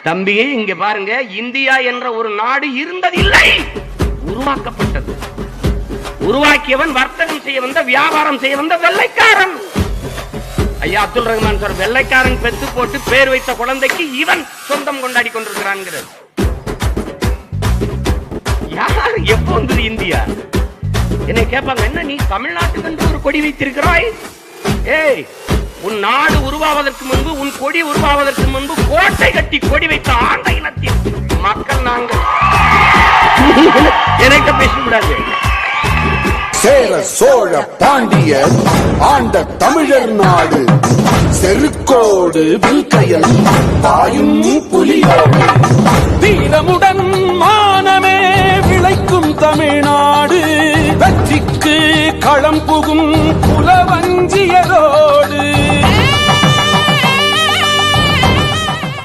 தம்பி இங்க பாருங்க, இந்தியா என்ற ஒரு நாடு இருந்ததில்லை, உருவாக்கப்பட்டது. உருவாக்கியவன் வர்த்தகம் செய்ய வந்த, வியாபாரம் செய்ய வந்த வெள்ளைக்காரன். ஐயா அப்துல் ரஹ்மான் சார், வெள்ளைக்காரன் பெத்து போட்டு பேர் வைத்த குழந்தைக்கு இவன் சொந்தம் கொண்டாடி கொண்டிருக்கிறான். யார் எப்ப வந்தது இந்தியா? என்னை கேட்பாங்க, என்ன நீ தமிழ்நாட்டுக்கு என்று ஒரு கொடி வைத்திருக்கிறாய்? ஏய், உன் நாடு உருவாவதற்கு முன்பு, உன் கொடி உருவாவதற்கு முன்பு கோட்டை கட்டி கொடி வைத்த ஆண்ட இனத்தின் மக்கள் நாங்கள். எனக்கு பேசக்கூடாது. சேர சோழ பாண்டியர் ஆண்ட தமிழர் நாடு, செருக்கோடு வில்கையன் தாயும் புலியோடு, வீரமுடன் மானமே விளைக்கும் தமிழ்நாடு, வெற்றிக்கு களம் புகும் புலவர்